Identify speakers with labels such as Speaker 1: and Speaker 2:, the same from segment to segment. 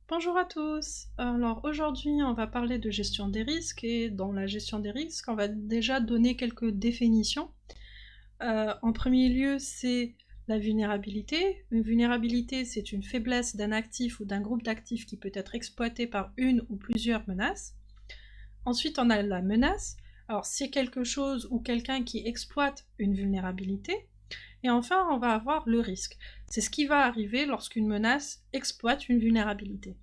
Speaker 1: Bonjour à tous. Alors aujourd'hui, on va parler de gestion des risques et dans la gestion des risques, on va déjà donner quelques définitions. En premier lieu, c'est la vulnérabilité. Une vulnérabilité, c'est une faiblesse d'un actif ou d'un groupe d'actifs qui peut être exploité par une ou plusieurs menaces. Ensuite, on a la menace. Alors, c'est quelque chose ou quelqu'un qui exploite une vulnérabilité. Et enfin, on va avoir le risque. C'est ce qui va arriver lorsqu'une menace exploite une vulnérabilité.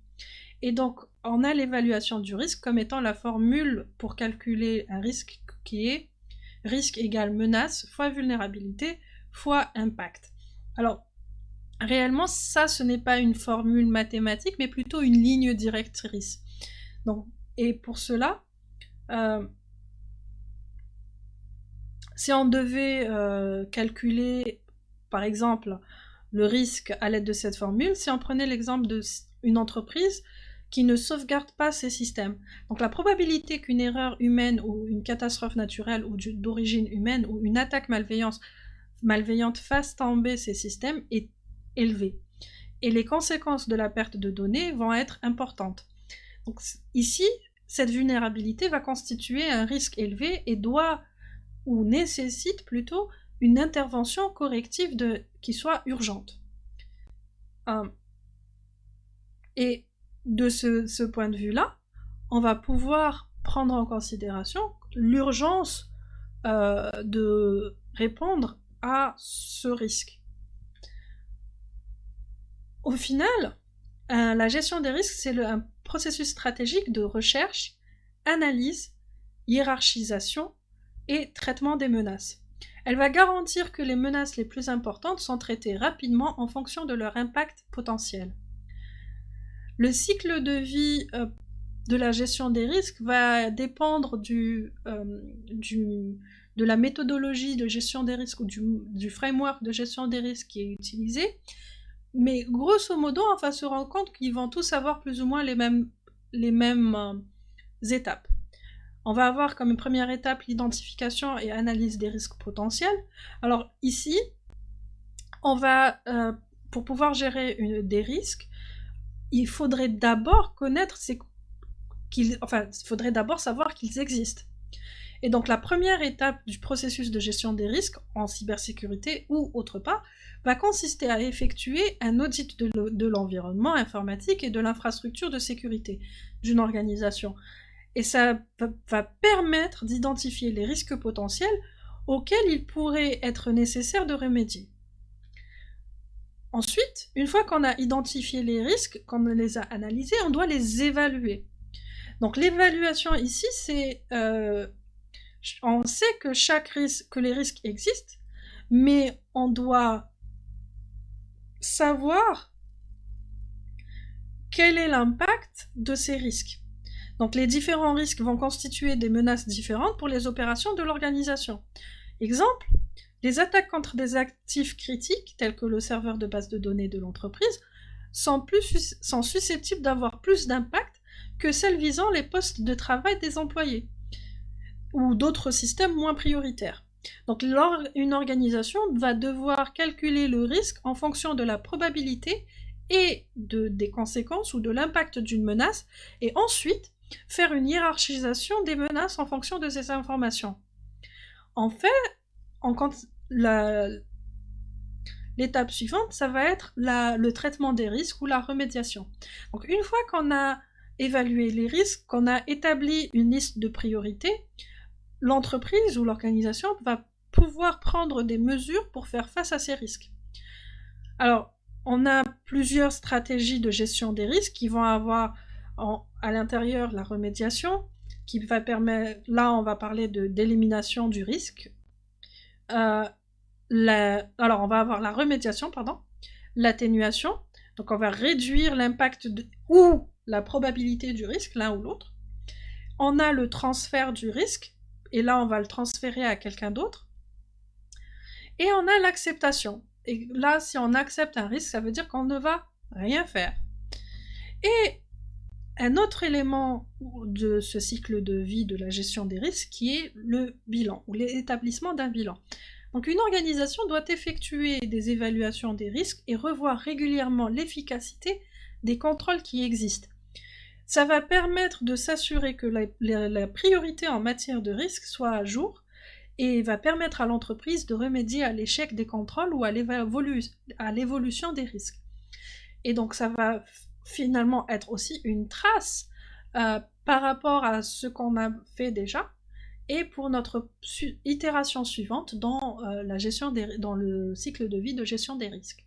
Speaker 1: Et donc, on a l'évaluation du risque comme étant la formule pour calculer un risque qui est risque égale menace fois vulnérabilité fois impact. Alors, réellement, ça, ce n'est pas une formule mathématique, mais plutôt une ligne directrice. Donc, et pour cela, si on devait calculer, par exemple, le risque à l'aide de cette formule, si on prenait l'exemple d'une entreprise qui ne sauvegarde pas ses systèmes. Donc la probabilité qu'une erreur humaine ou une catastrophe naturelle ou d'origine humaine ou une attaque malveillante fasse tomber ces systèmes est élevée. Et les conséquences de la perte de données vont être importantes. Donc ici, cette vulnérabilité va constituer un risque élevé et doit ou nécessite plutôt une intervention corrective qui soit urgente. Et de ce point de vue-là, on va pouvoir prendre en considération l'urgence de répondre à ce risque. Au final, la gestion des risques, c'est un processus stratégique de recherche, analyse, hiérarchisation et traitement des menaces. Elle va garantir que les menaces les plus importantes sont traitées rapidement en fonction de leur impact potentiel. Le cycle de vie de la gestion des risques va dépendre de la méthodologie de gestion des risques ou du framework de gestion des risques qui est utilisé. Mais grosso modo, on va se rendre compte qu'ils vont tous avoir plus ou moins les mêmes étapes. On va avoir comme première étape l'identification et analyse des risques potentiels. Alors ici, on va, pour pouvoir gérer des risques, il faudrait d'abord il faudrait d'abord savoir qu'ils existent. Et donc la première étape du processus de gestion des risques en cybersécurité ou autre part va consister à effectuer un audit de l'environnement informatique et de l'infrastructure de sécurité d'une organisation. Et ça va permettre d'identifier les risques potentiels auxquels il pourrait être nécessaire de remédier. Ensuite, une fois qu'on a identifié les risques, qu'on les a analysés, on doit les évaluer. Donc l'évaluation ici, c'est on sait que les risques existent, mais on doit savoir quel est l'impact de ces risques. Donc les différents risques vont constituer des menaces différentes pour les opérations de l'organisation. Exemple, les attaques contre des actifs critiques, tels que le serveur de base de données de l'entreprise, sont susceptibles d'avoir plus d'impact que celles visant les postes de travail des employés ou d'autres systèmes moins prioritaires. Donc une organisation va devoir calculer le risque en fonction de la probabilité et des conséquences ou de l'impact d'une menace, et ensuite faire une hiérarchisation des menaces en fonction de ces informations. En fait, l'étape suivante, ça va être le traitement des risques ou la remédiation. Donc une fois qu'on a évalué les risques, qu'on a établi une liste de priorités, l'entreprise ou l'organisation va pouvoir prendre des mesures pour faire face à ces risques. Alors, on a plusieurs stratégies de gestion des risques qui vont avoir à l'intérieur la remédiation, qui va permettre, là on va parler d'élimination du risque. Alors on va avoir la remédiation, l'atténuation, donc on va réduire l'impact ou la probabilité du risque, l'un ou l'autre. On a le transfert du risque, et là on va le transférer à quelqu'un d'autre. Et on a l'acceptation. Et là, si on accepte un risque, ça veut dire qu'on ne va rien faire. Et un autre élément de ce cycle de vie de la gestion des risques qui est le bilan, ou l'établissement d'un bilan. Donc une organisation doit effectuer des évaluations des risques et revoir régulièrement l'efficacité des contrôles qui existent. Ça va permettre de s'assurer que la priorité en matière de risque soit à jour et va permettre à l'entreprise de remédier à l'échec des contrôles ou à l'évolution des risques. Et donc ça va finalement être aussi une trace par rapport à ce qu'on a fait déjà et pour notre itération suivante dans le cycle de vie de gestion des risques.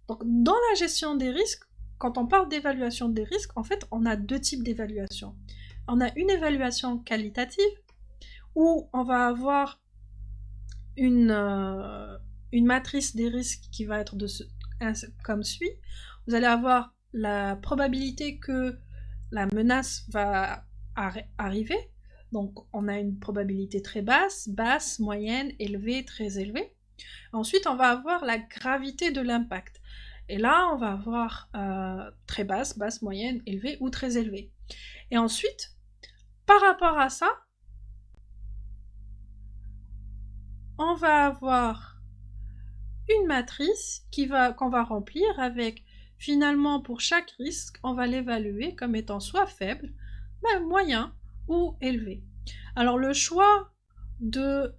Speaker 1: Donc dans la gestion des risques, quand on parle d'évaluation des risques, en fait, on a deux types d'évaluation. On a une évaluation qualitative, où on va avoir une matrice des risques qui va être comme suit. Vous allez avoir la probabilité que la menace va arriver. Donc on a une probabilité très basse, moyenne, élevée, très élevée. Ensuite, on va avoir la gravité de l'impact. Et là, on va avoir très basse, moyenne, élevée ou très élevée. Et ensuite, par rapport à ça, on va avoir une matrice qu'on va remplir avec, finalement, pour chaque risque, on va l'évaluer comme étant soit faible, moyen ou élevé. Alors le choix de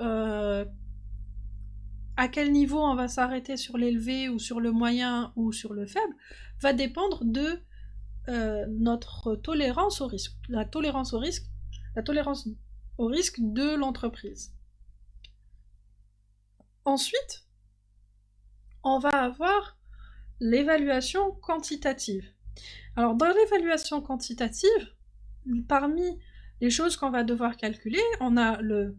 Speaker 1: à quel niveau on va s'arrêter sur l'élevé ou sur le moyen ou sur le faible va dépendre de notre tolérance au risque, la tolérance au risque de l'entreprise. Ensuite, on va avoir l'évaluation quantitative. Alors dans l'évaluation quantitative, parmi les choses qu'on va devoir calculer, on a le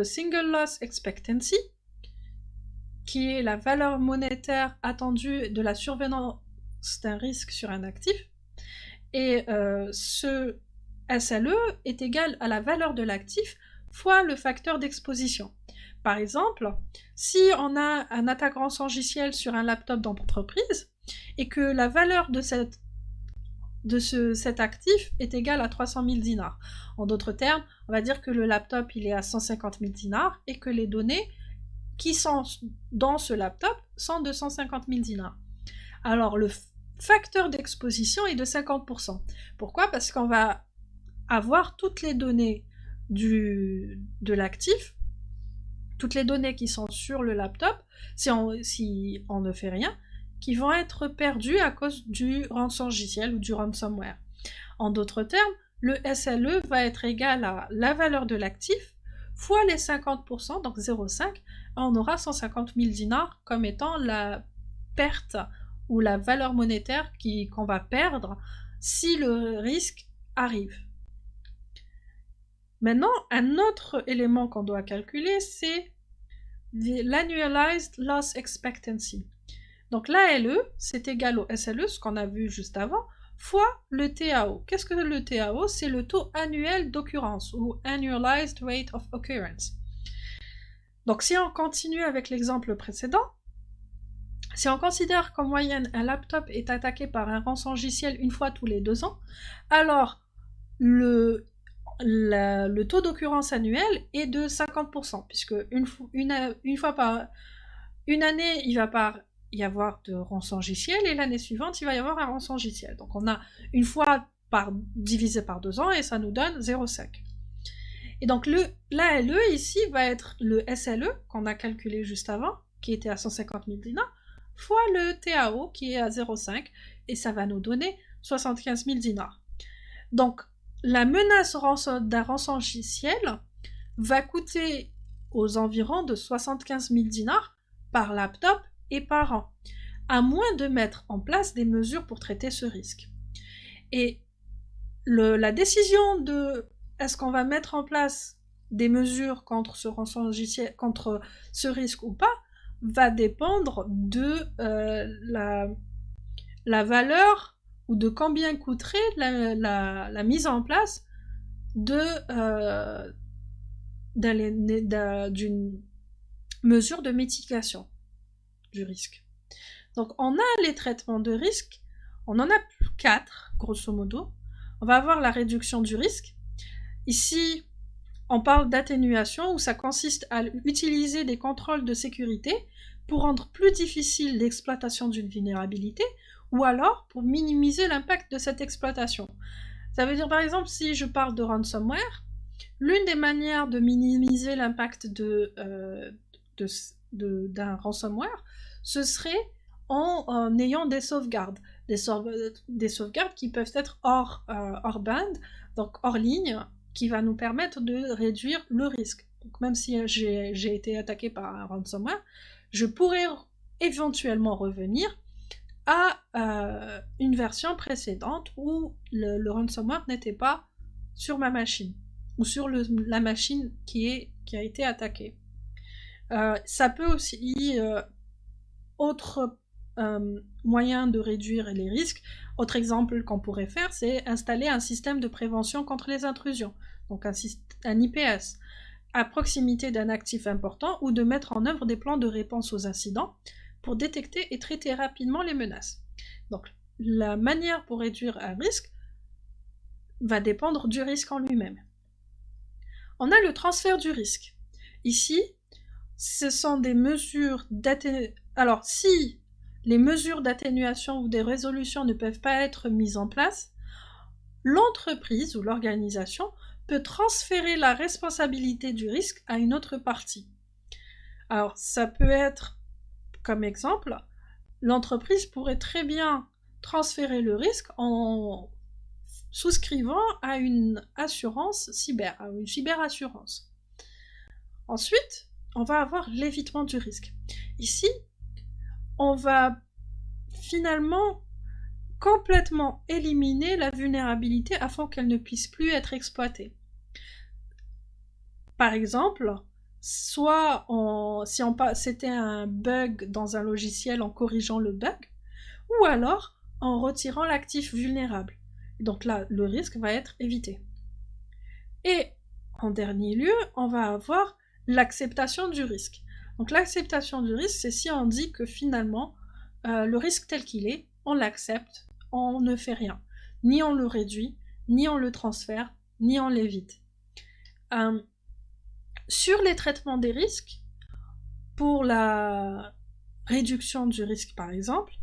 Speaker 1: single loss expectancy, qui est la valeur monétaire attendue de la survenance d'un risque sur un actif. Et ce SLE est égal à la valeur de l'actif fois le facteur d'exposition. Par exemple, si on a un attaque rançongiciel sur un laptop d'entreprise et que la valeur de cet actif est égale à 300 000 dinars. En d'autres termes, on va dire que le laptop il est à 150 000 dinars et que les données qui sont dans ce laptop sont de 150 000 dinars. Alors le facteur d'exposition est de 50%. Pourquoi ? Parce qu'on va avoir toutes les données de l'actif, toutes les données qui sont sur le laptop, si on ne fait rien, qui vont être perdues à cause du rançongiciel ou du ransomware. En d'autres termes, le SLE va être égal à la valeur de l'actif fois les 50%, donc 0,5, et on aura 150 000 dinars comme étant la perte ou la valeur monétaire qu'on va perdre si le risque arrive. Maintenant, un autre élément qu'on doit calculer, c'est l'annualized loss expectancy. Donc l'ALE, c'est égal au SLE, ce qu'on a vu juste avant, fois le TAO. Qu'est-ce que le TAO ? C'est le taux annuel d'occurrence, ou Annualized Rate of Occurrence. Donc si on continue avec l'exemple précédent, si on considère qu'en moyenne un laptop est attaqué par un rançongiciel une fois tous les 2 ans, alors le taux d'occurrence annuel est de 50%, puisque une fois par une année, il va pas y avoir de rançongiciel, et l'année suivante, il va y avoir un rançongiciel. Donc on a une fois divisé par 2 ans, et ça nous donne 0,5. Et donc l'ALE ici va être le SLE, qu'on a calculé juste avant, qui était à 150 000 dinars, fois le TAO, qui est à 0,5, et ça va nous donner 75 000 dinars. Donc, la menace d'un rançongiciel va coûter aux environs de 75 000 dinars par laptop et par an, à moins de mettre en place des mesures pour traiter ce risque. Et la décision de est-ce qu'on va mettre en place des mesures contre ce rançongiciel, contre ce risque ou pas, va dépendre de la valeur ou de combien coûterait la mise en place d'une mesure de mitigation du risque. Donc on a les traitements de risque, on en a 4 grosso modo. On va avoir la réduction du risque. Ici, on parle d'atténuation, où ça consiste à utiliser des contrôles de sécurité pour rendre plus difficile l'exploitation d'une vulnérabilité, ou alors pour minimiser l'impact de cette exploitation. Ça veut dire par exemple, si je parle de ransomware, l'une des manières de minimiser l'impact d'un ransomware, ce serait en ayant des sauvegardes. Des sauvegardes qui peuvent être hors band, donc hors ligne, qui va nous permettre de réduire le risque. Donc même si j'ai été attaqué par un ransomware, je pourrais éventuellement revenir à une version précédente où le ransomware n'était pas sur ma machine ou sur la machine qui a été attaquée. Ça peut aussi, autre moyen de réduire les risques, autre exemple qu'on pourrait faire, c'est installer un système de prévention contre les intrusions, donc un IPS, à proximité d'un actif important, ou de mettre en œuvre des plans de réponse aux incidents pour détecter et traiter rapidement les menaces. Donc la manière pour réduire un risque va dépendre du risque en lui-même. On a le transfert du risque. Ici, ce sont des mesures d'atténuation. Alors, si les mesures d'atténuation ou des résolutions ne peuvent pas être mises en place, l'entreprise ou l'organisation peut transférer la responsabilité du risque à une autre partie. Alors, ça peut être, comme exemple, l'entreprise pourrait très bien transférer le risque en souscrivant à une assurance cyber, à une cyberassurance. Ensuite, on va avoir l'évitement du risque. Ici, on va finalement complètement éliminer la vulnérabilité afin qu'elle ne puisse plus être exploitée. Par exemple, soit si c'était un bug dans un logiciel en corrigeant le bug, ou alors en retirant l'actif vulnérable. Donc là, le risque va être évité. Et en dernier lieu, on va avoir l'acceptation du risque. Donc l'acceptation du risque, c'est si on dit que finalement, le risque tel qu'il est, on l'accepte, on ne fait rien. Ni on le réduit, ni on le transfère, ni on l'évite. Sur les traitements des risques, pour la réduction du risque par exemple,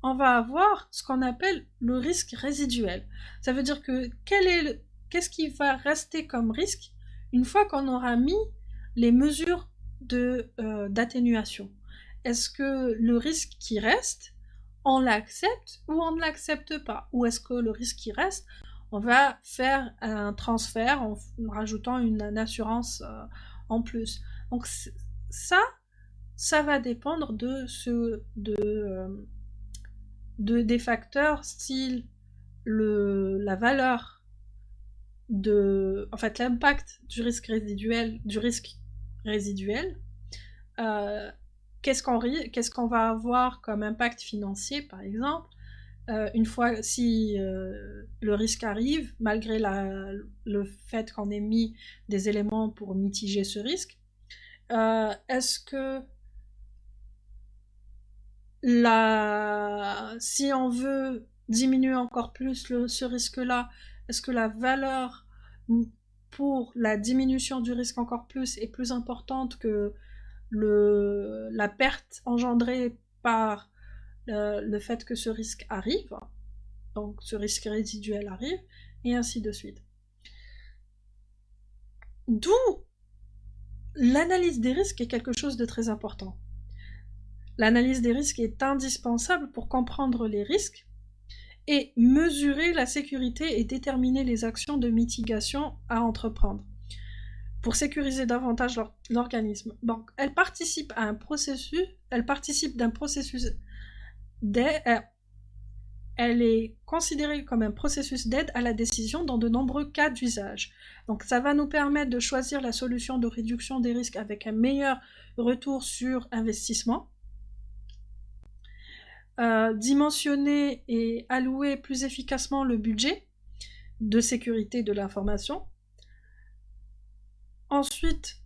Speaker 1: on va avoir ce qu'on appelle le risque résiduel. Ça veut dire que qu'est-ce qui va rester comme risque une fois qu'on aura mis les mesures d'atténuation. Est-ce que le risque qui reste, on l'accepte ou on ne l'accepte pas? Ou est-ce que le risque qui reste, on va faire un transfert en rajoutant une assurance en plus? Donc ça va dépendre des facteurs style la valeur l'impact du risque résiduel, qu'est-ce qu'on va avoir comme impact financier par exemple, une fois si le risque arrive, malgré le fait qu'on ait mis des éléments pour mitiger ce risque, est-ce que si on veut diminuer encore plus ce risque-là, est-ce que la valeur pour la diminution du risque encore plus est plus importante que la perte engendrée par le fait que ce risque arrive, donc ce risque résiduel arrive, et ainsi de suite. D'où l'analyse des risques est quelque chose de très important. L'analyse des risques est indispensable pour comprendre les risques et mesurer la sécurité et déterminer les actions de mitigation à entreprendre pour sécuriser davantage l'organisme. Donc, elle participe d'un processus d'aide. Elle est considérée comme un processus d'aide à la décision dans de nombreux cas d'usage. Donc, ça va nous permettre de choisir la solution de réduction des risques avec un meilleur retour sur investissement. Dimensionner et allouer plus efficacement le budget de sécurité de l'information. Ensuite,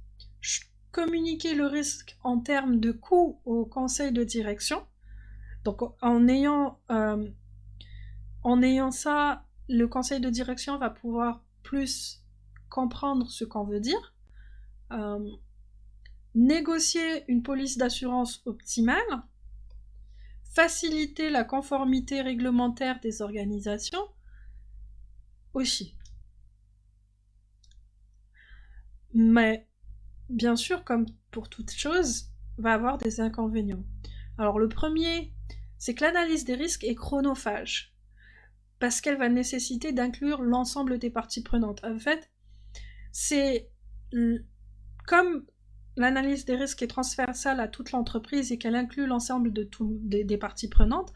Speaker 1: communiquer le risque en termes de coûts au conseil de direction. Donc en ayant ça, le conseil de direction va pouvoir plus comprendre ce qu'on veut dire. négocier une police d'assurance optimale, faciliter la conformité réglementaire des organisations, aussi. Mais, bien sûr, comme pour toute chose, va avoir des inconvénients. Alors le premier, c'est que l'analyse des risques est chronophage, parce qu'elle va nécessiter d'inclure l'ensemble des parties prenantes. En fait, c'est comme l'analyse des risques est transversale à toute l'entreprise et qu'elle inclut l'ensemble des parties prenantes,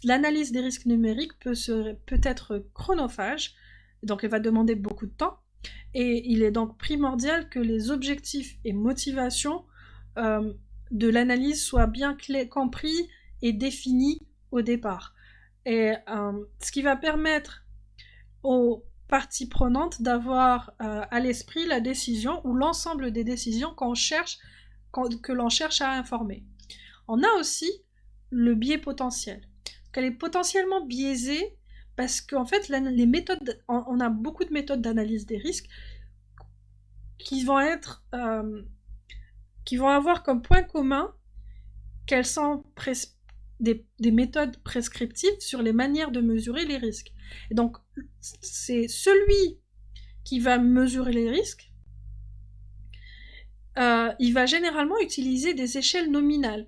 Speaker 1: l'analyse des risques numériques peut être chronophage, donc elle va demander beaucoup de temps, et il est donc primordial que les objectifs et motivations de l'analyse soient bien compris et définis au départ. Et ce qui va permettre aux parties prenantes d'avoir à l'esprit la décision ou l'ensemble des décisions que l'on cherche à informer. On a aussi le biais potentiel. Elle est potentiellement biaisée parce qu'en fait, les méthodes, on a beaucoup de méthodes d'analyse des risques qui vont avoir comme point commun qu'elles sont des méthodes prescriptives sur les manières de mesurer les risques. Et donc, c'est celui qui va mesurer les risques, il va généralement utiliser des échelles nominales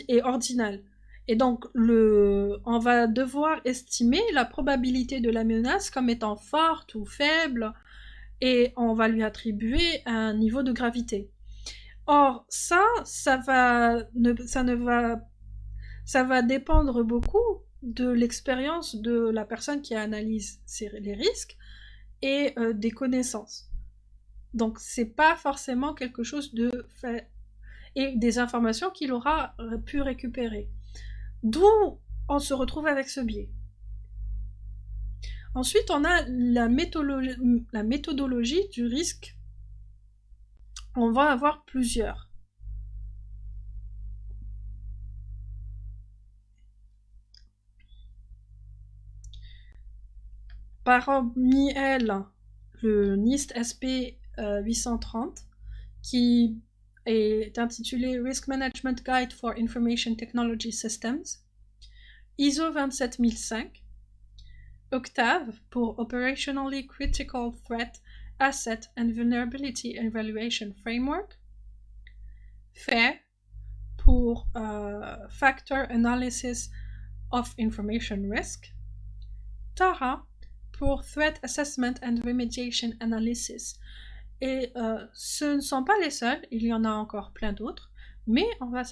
Speaker 1: et ordinales. Et donc, on va devoir estimer la probabilité de la menace comme étant forte ou faible, et on va lui attribuer un niveau de gravité. Or, ça va dépendre beaucoup de l'expérience de la personne qui analyse les risques et des connaissances. Donc, c'est pas forcément quelque chose de fait et des informations qu'il aura pu récupérer. D'où on se retrouve avec ce biais. Ensuite, on a la méthodologie du risque. On va avoir plusieurs. Parmi elles, le NIST SP 830, qui est intitulé Risk Management Guide for Information Technology Systems, ISO 27005, Octave pour Operationally Critical Threat Asset and Vulnerability Evaluation Framework, FAIR pour Factor Analysis of Information Risk, TARA pour Threat Assessment and Remediation Analysis. Et ce ne sont pas les seuls, il y en a encore plein d'autres, mais on va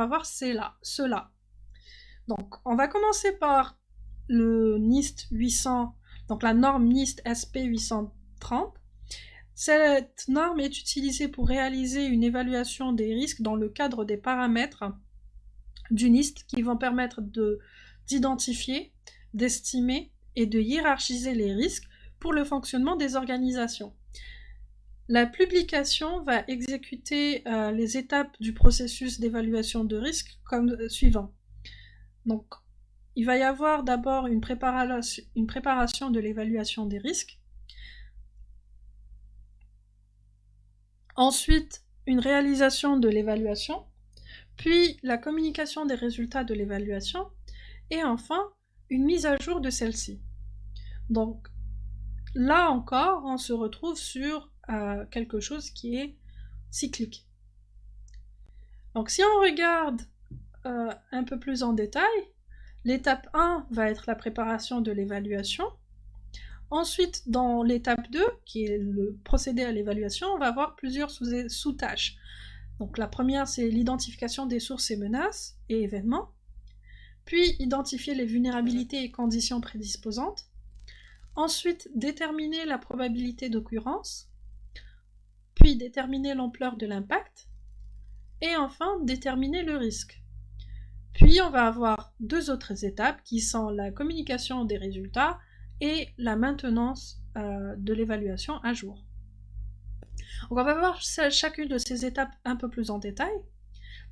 Speaker 1: voir ceux-là. Donc, on va commencer par le NIST 800, donc la norme NIST SP 830. Cette norme est utilisée pour réaliser une évaluation des risques dans le cadre des paramètres du NIST qui vont permettre d'identifier, d'estimer et de hiérarchiser les risques pour le fonctionnement des organisations. La publication va exécuter les étapes du processus d'évaluation de risque comme suivant. Donc, il va y avoir d'abord une préparation de l'évaluation des risques. Ensuite, une réalisation de l'évaluation, puis la communication des résultats de l'évaluation, et enfin, une mise à jour de celle-ci. Donc, là encore, on se retrouve sur quelque chose qui est cyclique. Donc, si on regarde un peu plus en détail, l'étape 1 va être la préparation de l'évaluation. Ensuite, dans l'étape 2, qui est le procédé à l'évaluation, on va avoir plusieurs sous-tâches. Donc la première, c'est l'identification des sources et menaces et événements. Puis, identifier les vulnérabilités et conditions prédisposantes. Ensuite, déterminer la probabilité d'occurrence. Puis, déterminer l'ampleur de l'impact. Et enfin, déterminer le risque. Puis, on va avoir deux autres étapes qui sont la communication des résultats et la maintenance de l'évaluation à jour. Donc on va voir chacune de ces étapes un peu plus en détail.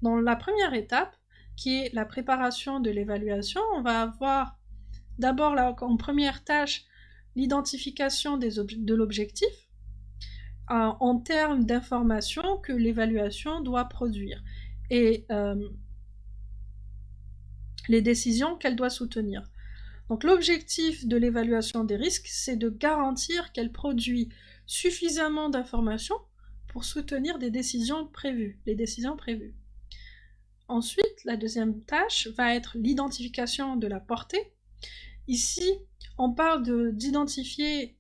Speaker 1: Dans la première étape, qui est la préparation de l'évaluation, on va avoir d'abord en première tâche l'identification de l'objectif, en termes d'informations que l'évaluation doit produire et les décisions qu'elle doit soutenir. Donc l'objectif de l'évaluation des risques, c'est de garantir qu'elle produit suffisamment d'informations pour soutenir des décisions prévues, les décisions prévues. Ensuite, la deuxième tâche va être l'identification de la portée. Ici, on parle d'identifier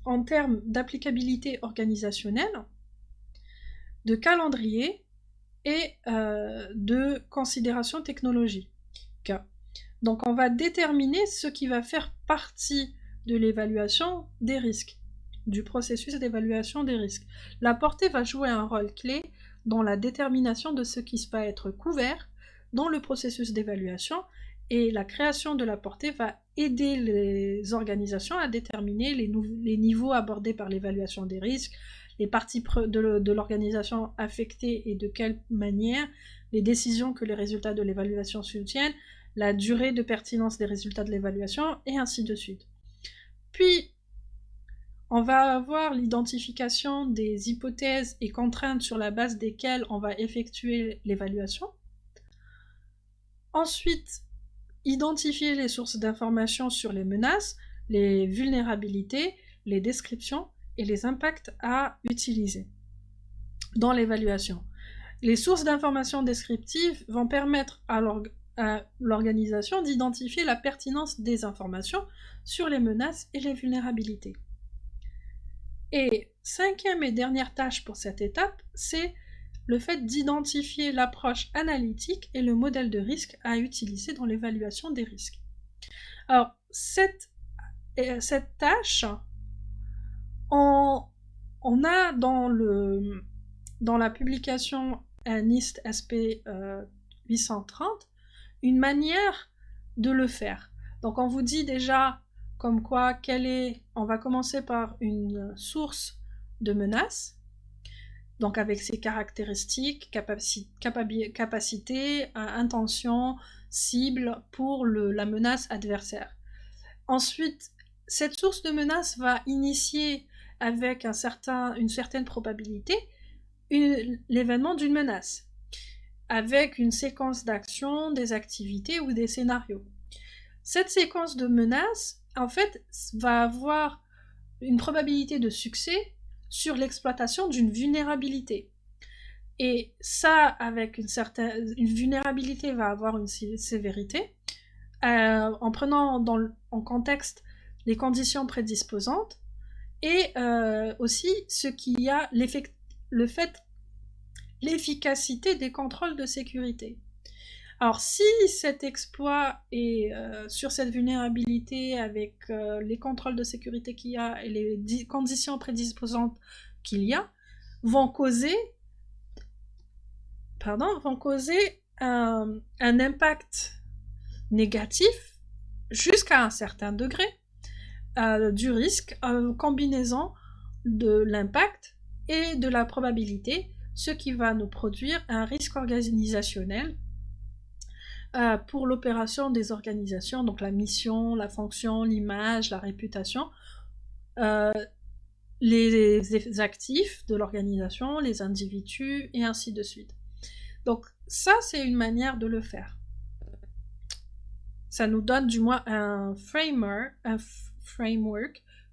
Speaker 1: en termes d'applicabilité organisationnelle, de calendrier et de considération technologique. Donc on va déterminer ce qui va faire partie de l'évaluation des risques, du processus d'évaluation des risques. La portée va jouer un rôle clé dans la détermination de ce qui va être couvert dans le processus d'évaluation, et la création de la portée va aider les organisations à déterminer les niveaux abordés par l'évaluation des risques, les parties de l'organisation affectées et de quelle manière, les décisions que les résultats de l'évaluation soutiennent, la durée de pertinence des résultats de l'évaluation, et ainsi de suite. Puis, on va avoir l'identification des hypothèses et contraintes sur la base desquelles on va effectuer l'évaluation. Ensuite, identifier les sources d'informations sur les menaces, les vulnérabilités, les descriptions et les impacts à utiliser dans l'évaluation. Les sources d'informations descriptives vont permettre à l'organisation d'identifier la pertinence des informations sur les menaces et les vulnérabilités. Et cinquième et dernière tâche pour cette étape, c'est le fait d'identifier l'approche analytique et le modèle de risque à utiliser dans l'évaluation des risques. Alors, cette tâche, on a dans la publication NIST SP 830 une manière de le faire. Donc on vous dit déjà comme quoi on va commencer par une source de menace, donc avec ses caractéristiques, capacité, intention, cible pour la menace adversaire. Ensuite, cette source de menace va initier avec une certaine probabilité l'événement d'une menace, avec une séquence d'actions, des activités ou des scénarios. Cette séquence de menaces, en fait, va avoir une probabilité de succès sur l'exploitation d'une vulnérabilité. Et ça, avec une vulnérabilité, va avoir une sévérité, en prenant en contexte les conditions prédisposantes et aussi ce qui a l'efficacité des contrôles de sécurité. Alors si cet exploit est sur cette vulnérabilité avec les contrôles de sécurité qu'il y a et les conditions prédisposantes qu'il y a, vont causer un impact négatif jusqu'à un certain degré du risque, combinaison de l'impact et de la probabilité, ce qui va nous produire un risque organisationnel pour l'opération des organisations, donc la mission, la fonction, l'image, la réputation, les actifs de l'organisation, les individus, et ainsi de suite. Donc ça, c'est une manière de le faire. Ça nous donne du moins un framework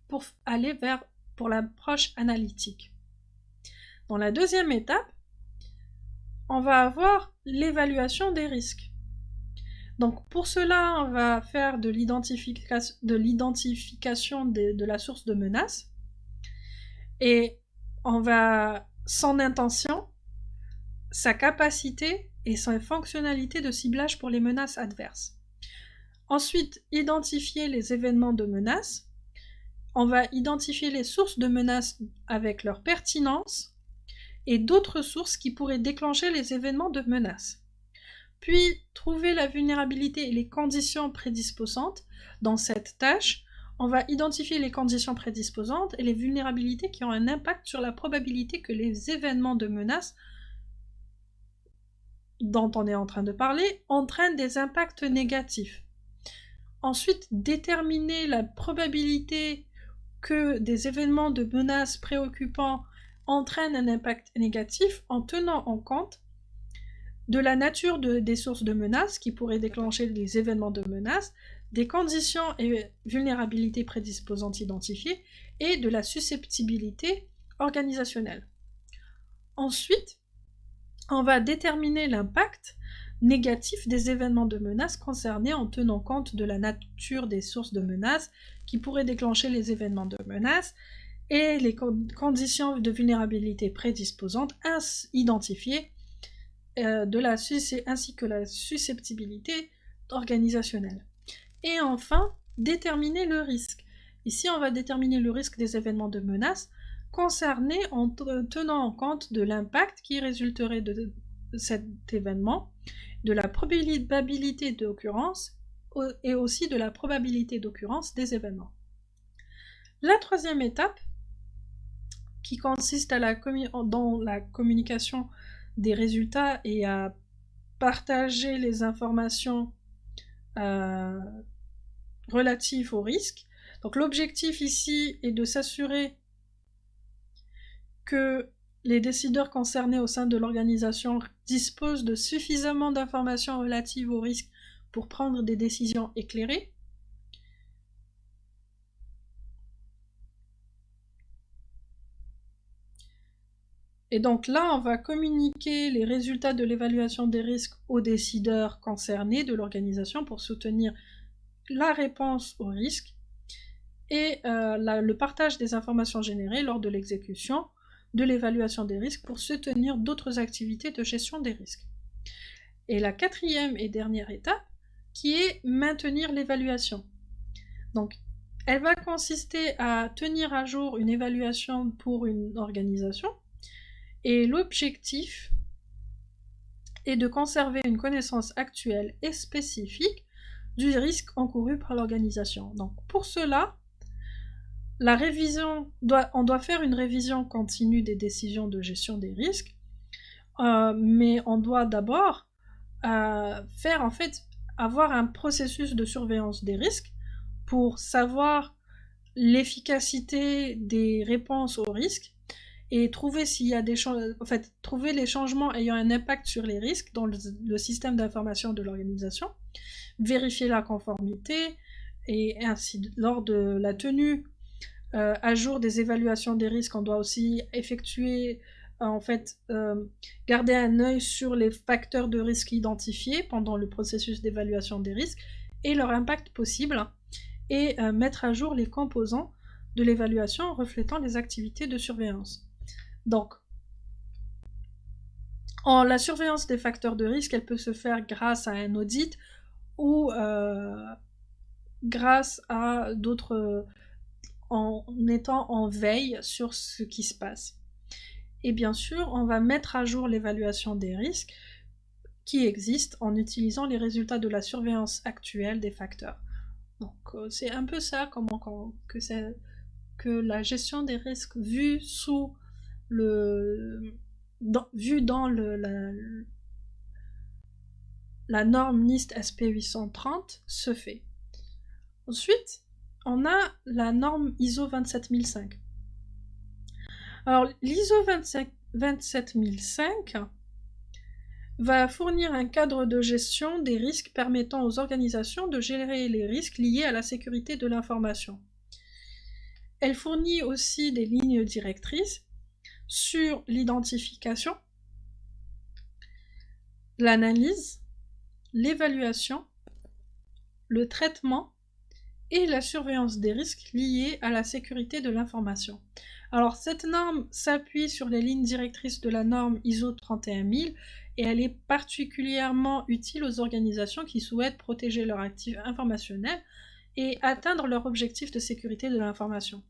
Speaker 1: pour aller pour l'approche analytique. Dans la deuxième étape, on va avoir l'évaluation des risques. Donc pour cela, on va faire de l'identification de la source de menace, et on va son intention, sa capacité et sa fonctionnalité de ciblage pour les menaces adverses. Ensuite, identifier les événements de menace. On va identifier les sources de menaces avec leur pertinence et d'autres sources qui pourraient déclencher les événements de menace. Puis, trouver la vulnérabilité et les conditions prédisposantes. Dans cette tâche, on va identifier les conditions prédisposantes et les vulnérabilités qui ont un impact sur la probabilité que les événements de menace dont on est en train de parler entraînent des impacts négatifs. Ensuite, déterminer la probabilité que des événements de menace préoccupants entraînent un impact négatif en tenant en compte de la nature des sources de menace qui pourraient déclencher des événements de menace, des conditions et vulnérabilités prédisposantes identifiées et de la susceptibilité organisationnelle. Ensuite, on va déterminer l'impact négatif des événements de menace concernés en tenant compte de la nature des sources de menace qui pourraient déclencher les événements de menace et les conditions de vulnérabilité prédisposantes identifiées ainsi que la susceptibilité organisationnelle. Et enfin, déterminer le risque. Ici, on va déterminer le risque des événements de menace concernés en tenant en compte de l'impact qui résulterait de cet événement, de la probabilité d'occurrence et aussi de la probabilité d'occurrence des événements. La troisième étape, qui consiste dans la communication des résultats et à partager les informations relatives au risque. Donc l'objectif ici est de s'assurer que les décideurs concernés au sein de l'organisation disposent de suffisamment d'informations relatives au risque pour prendre des décisions éclairées. Et donc là, on va communiquer les résultats de l'évaluation des risques aux décideurs concernés de l'organisation pour soutenir la réponse aux risques et le partage des informations générées lors de l'exécution de l'évaluation des risques pour soutenir d'autres activités de gestion des risques. Et la quatrième et dernière étape, qui est maintenir l'évaluation. Donc, elle va consister à tenir à jour une évaluation pour une organisation, et l'objectif est de conserver une connaissance actuelle et spécifique du risque encouru par l'organisation. Donc, pour cela, on doit faire une révision continue des décisions de gestion des risques, mais on doit d'abord avoir un processus de surveillance des risques pour savoir l'efficacité des réponses aux risques et trouver trouver les changements ayant un impact sur les risques dans le système d'information de l'organisation, vérifier la conformité et ainsi lors de la tenue à jour des évaluations des risques, on doit aussi effectuer garder un œil sur les facteurs de risque identifiés pendant le processus d'évaluation des risques et leur impact possible et mettre à jour les composants de l'évaluation reflétant les activités de surveillance. Donc, la surveillance des facteurs de risque, elle peut se faire grâce à un audit ou grâce à d'autres en étant en veille sur ce qui se passe. Et bien sûr, on va mettre à jour l'évaluation des risques qui existent en utilisant les résultats de la surveillance actuelle des facteurs. Donc c'est un peu ça que la gestion des risques vue dans la norme NIST SP 830 se fait. Ensuite, on a la norme ISO 27005. Alors, l'ISO 27005 va fournir un cadre de gestion des risques permettant aux organisations de gérer les risques liés à la sécurité de l'information. Elle fournit aussi des lignes directrices sur l'identification, l'analyse, l'évaluation, le traitement et la surveillance des risques liés à la sécurité de l'information. Alors, cette norme s'appuie sur les lignes directrices de la norme ISO 31000 et elle est particulièrement utile aux organisations qui souhaitent protéger leurs actifs informationnels et atteindre leur objectif de sécurité de l'information.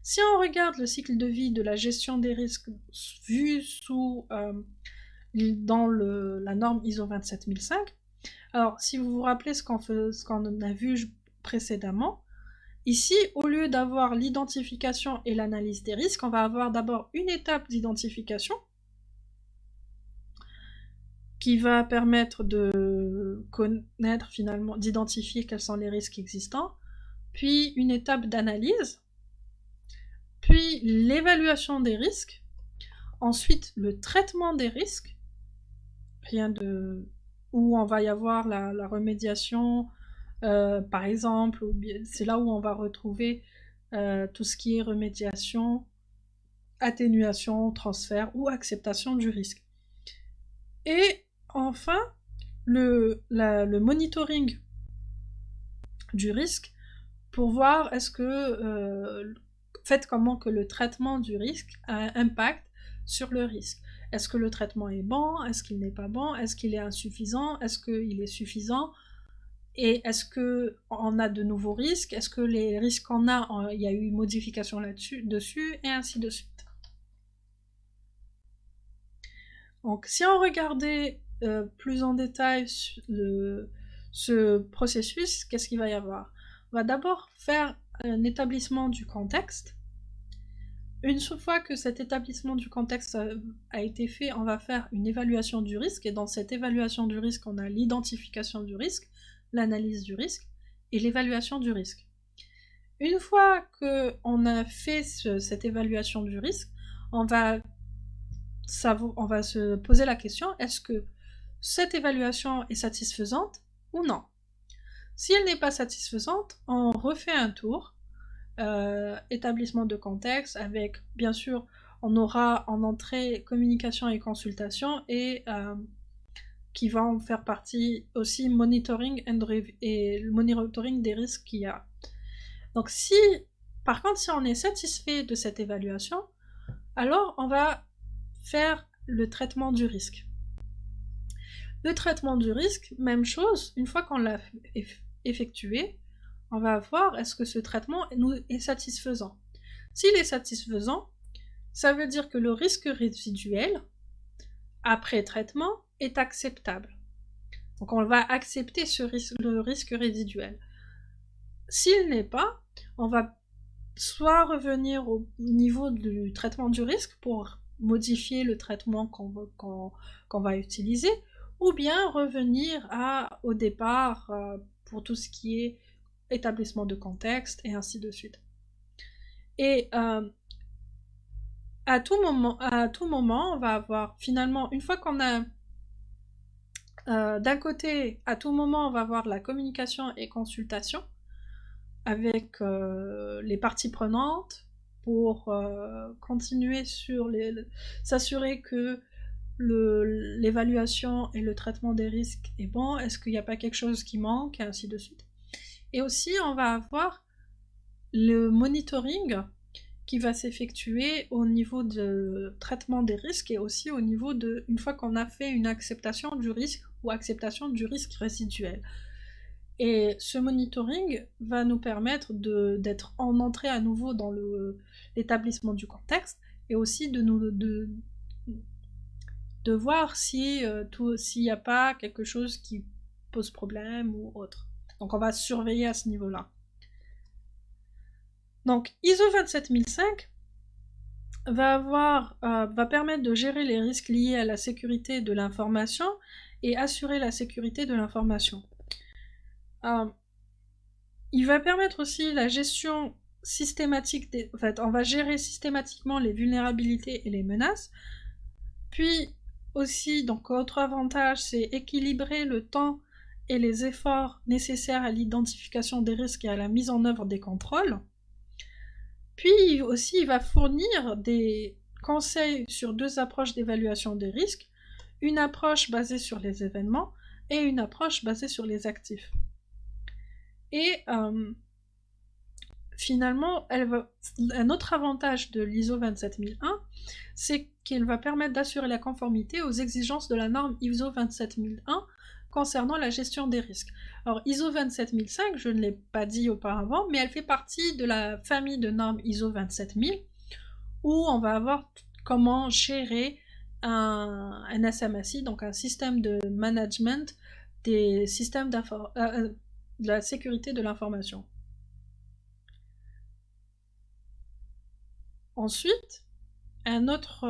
Speaker 1: Si on regarde le cycle de vie de la gestion des risques vu dans la norme ISO 27005, alors si vous vous rappelez ce qu'on a vu précédemment, ici, au lieu d'avoir l'identification et l'analyse des risques, on va avoir d'abord une étape d'identification qui va permettre de connaître finalement, d'identifier quels sont les risques existants, puis une étape d'analyse puis l'évaluation des risques, ensuite le traitement des risques, où on va y avoir la remédiation, par exemple, c'est là où on va retrouver tout ce qui est remédiation, atténuation, transfert ou acceptation du risque. Et enfin, le monitoring du risque pour voir comment que le traitement du risque a un impact sur le risque. Est-ce que le traitement est bon? Est-ce qu'il n'est pas bon? Est-ce qu'il est insuffisant? Est-ce qu'il est suffisant? Et est-ce qu'on a de nouveaux risques? Est-ce que les risques qu'on a, il y a eu une modification dessus, et ainsi de suite. Donc si on regardait plus en détail ce processus, qu'est-ce qu'il va y avoir? On va d'abord faire un établissement du contexte. Une fois que cet établissement du contexte a été fait, on va faire une évaluation du risque, et dans cette évaluation du risque, on a l'identification du risque, l'analyse du risque et l'évaluation du risque. Une fois qu'on a fait cette évaluation du risque, on va se poser la question, est-ce que cette évaluation est satisfaisante ou non? Si elle n'est pas satisfaisante, on refait un tour, établissement de contexte, avec, bien sûr, on aura en entrée communication et consultation, et qui va en faire partie aussi monitoring et le monitoring des risques qu'il y a. Donc par contre, si on est satisfait de cette évaluation, alors on va faire le traitement du risque. Le traitement du risque, même chose, une fois qu'on l'a effectué, on va voir est-ce que ce traitement est satisfaisant. S'il est satisfaisant, ça veut dire que le risque résiduel, après traitement, est acceptable. Donc on va accepter le risque résiduel. S'il n'est pas, on va soit revenir au niveau du traitement du risque pour modifier le traitement qu'on va utiliser, ou bien revenir au départ pour tout ce qui est établissement de contexte, et ainsi de suite. Et à tout moment, on va avoir finalement, une fois qu'on a d'un côté, à tout moment, on va avoir la communication et consultation avec les parties prenantes pour continuer s'assurer que l'évaluation et le traitement des risques est bon, est-ce qu'il n'y a pas quelque chose qui manque, et ainsi de suite. Et aussi, on va avoir le monitoring qui va s'effectuer au niveau de traitement des risques, et aussi au niveau une fois qu'on a fait une acceptation du risque ou acceptation du risque résiduel. Et ce monitoring va nous permettre d'être en entrée à nouveau dans l'établissement du contexte, et aussi de voir s'il n'y a pas quelque chose qui pose problème ou autre. Donc on va surveiller à ce niveau-là. Donc ISO 27005 va permettre de gérer les risques liés à la sécurité de l'information et assurer la sécurité de l'information. Il va permettre aussi la gestion systématique on va gérer systématiquement les vulnérabilités et les menaces. Puis aussi, donc autre avantage, c'est équilibrer le temps et les efforts nécessaires à l'identification des risques et à la mise en œuvre des contrôles. Puis aussi, il va fournir des conseils sur 2 approches d'évaluation des risques, une approche basée sur les événements et une approche basée sur les actifs. Et finalement, un autre avantage de l'ISO 27001, c'est qu'il va permettre d'assurer la conformité aux exigences de la norme ISO 27001 concernant la gestion des risques. Alors ISO 27005, je ne l'ai pas dit auparavant, mais elle fait partie de la famille de normes ISO 27000, où on va avoir comment gérer un SMSI, donc un système de management des systèmes de la sécurité de l'information. Ensuite, une autre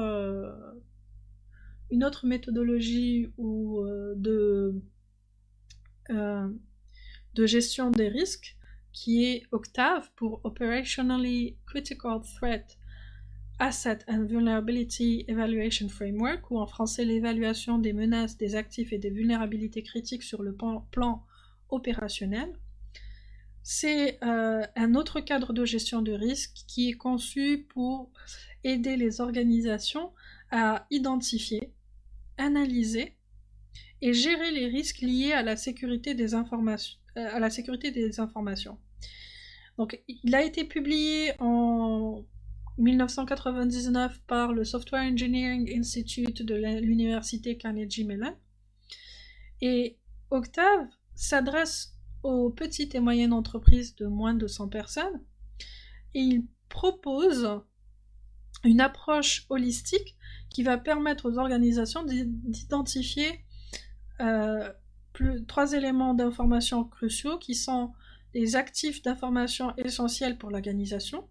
Speaker 1: méthodologie de gestion des risques, qui est Octave pour Operationally Critical Threat Asset and Vulnerability Evaluation Framework, ou en français l'évaluation des menaces, des actifs et des vulnérabilités critiques sur le plan opérationnel. C'est un autre cadre de gestion de risque qui est conçu pour aider les organisations à identifier, analyser et gérer les risques liés à la sécurité des informations. Donc, il a été publié en 1999 par le Software Engineering Institute de l'université Carnegie Mellon. Et Octave s'adresse aux petites et moyennes entreprises de moins de 100 personnes et il propose une approche holistique qui va permettre aux organisations d'identifier 3 éléments d'information cruciaux qui sont les actifs d'information essentiels pour l'organisation,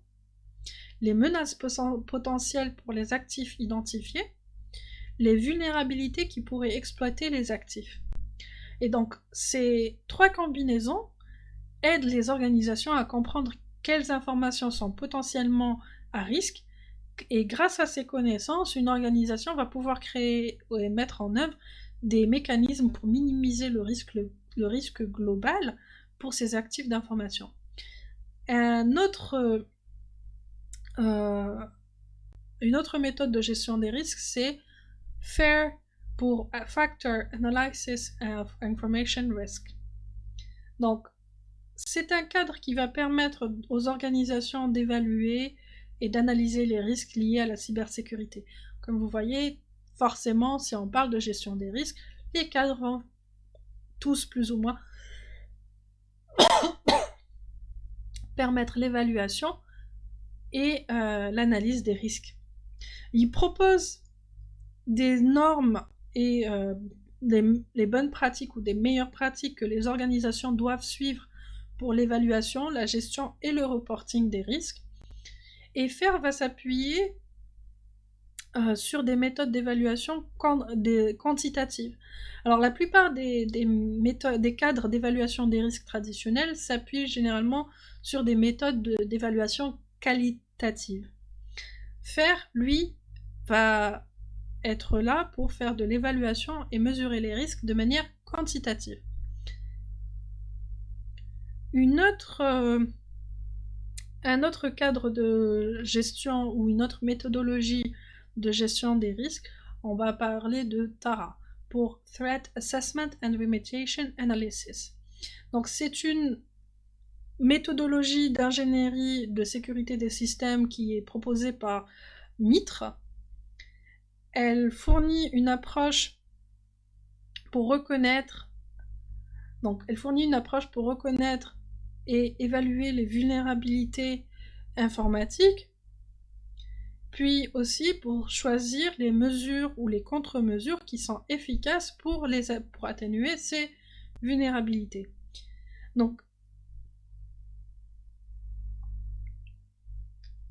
Speaker 1: les menaces potentielles pour les actifs identifiés, les vulnérabilités qui pourraient exploiter les actifs. Et donc, ces 3 combinaisons aident les organisations à comprendre quelles informations sont potentiellement à risque, et grâce à ces connaissances, une organisation va pouvoir créer et mettre en œuvre des mécanismes pour minimiser le risque global pour ces actifs d'information. Une autre méthode de gestion des risques, c'est FAIR pour Factor Analysis of Information Risk. Donc, c'est un cadre qui va permettre aux organisations d'évaluer et d'analyser les risques liés à la cybersécurité. Comme vous voyez, forcément, si on parle de gestion des risques, les cadres vont tous plus ou moins permettre l'évaluation et l'analyse des risques. Il propose des normes et les bonnes pratiques ou des meilleures pratiques que les organisations doivent suivre pour l'évaluation, la gestion et le reporting des risques. Et FAIR va s'appuyer sur des méthodes d'évaluation quantitatives. Alors la plupart des cadres d'évaluation des risques traditionnels s'appuient généralement sur des méthodes d'évaluation qualitatives. FAIR, lui, va être là pour faire de l'évaluation et mesurer les risques de manière quantitative. Un autre cadre de gestion ou une autre méthodologie de gestion des risques, on va parler de TARA, pour Threat Assessment and Remediation Analysis. Donc c'est une méthodologie d'ingénierie de sécurité des systèmes qui est proposée par MITRE. Elle fournit une approche pour reconnaître et évaluer les vulnérabilités informatiques, puis aussi pour choisir les mesures ou les contre-mesures qui sont efficaces pour atténuer ces vulnérabilités. Donc,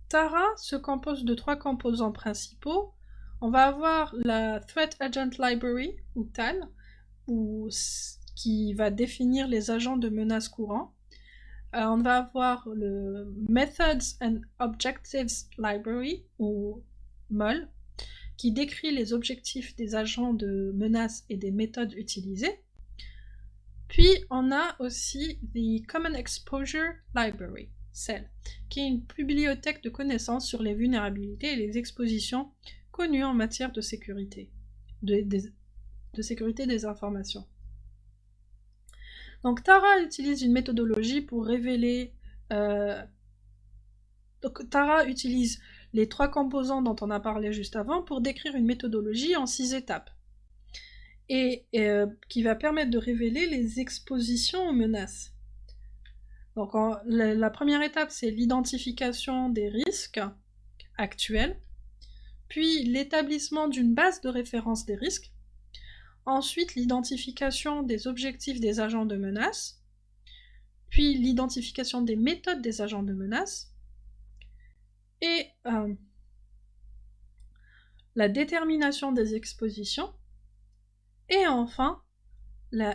Speaker 1: TARA se compose de 3 composants principaux. On va avoir la Threat Agent Library, ou TAL, qui va définir les agents de menace courants. On va avoir le Methods and Objectives Library, ou MOL, qui décrit les objectifs des agents de menace et des méthodes utilisées. Puis on a aussi the Common Exposure Library, CEL, qui est une bibliothèque de connaissances sur les vulnérabilités et les expositions connues en matière de sécurité, de sécurité des informations. Donc TARA utilise une méthodologie pour révéler... Donc TARA utilise les 3 composants dont on a parlé juste avant pour décrire une méthodologie en 6 étapes. Et qui va permettre de révéler les expositions aux menaces. Donc la première étape, c'est l'identification des risques actuels, puis l'établissement d'une base de référence des risques, ensuite l'identification des objectifs des agents de menace, puis l'identification des méthodes des agents de menace, et la détermination des expositions, et enfin,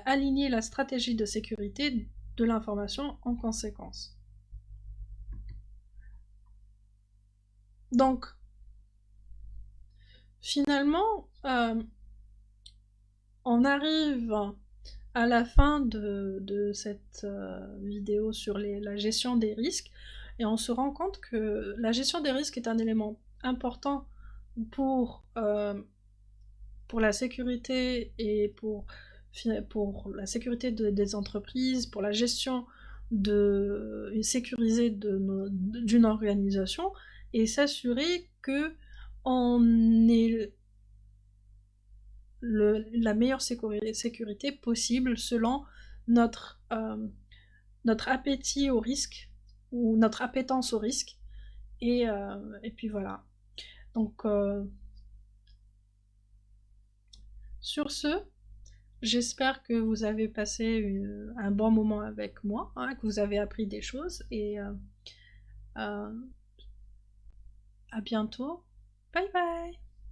Speaker 1: aligner la stratégie de sécurité de l'information en conséquence. Donc, finalement, on arrive à la fin de cette vidéo sur la gestion des risques, et on se rend compte que la gestion des risques est un élément important pour, pour la sécurité et pour la sécurité des entreprises, pour la gestion sécurisée d'une organisation, et s'assurer que on ait la meilleure sécurité possible selon notre, notre appétit au risque ou notre appétence au risque. Et puis voilà. Donc, sur ce, j'espère que vous avez passé un bon moment avec moi, hein, que vous avez appris des choses, et euh, à bientôt. Bye bye!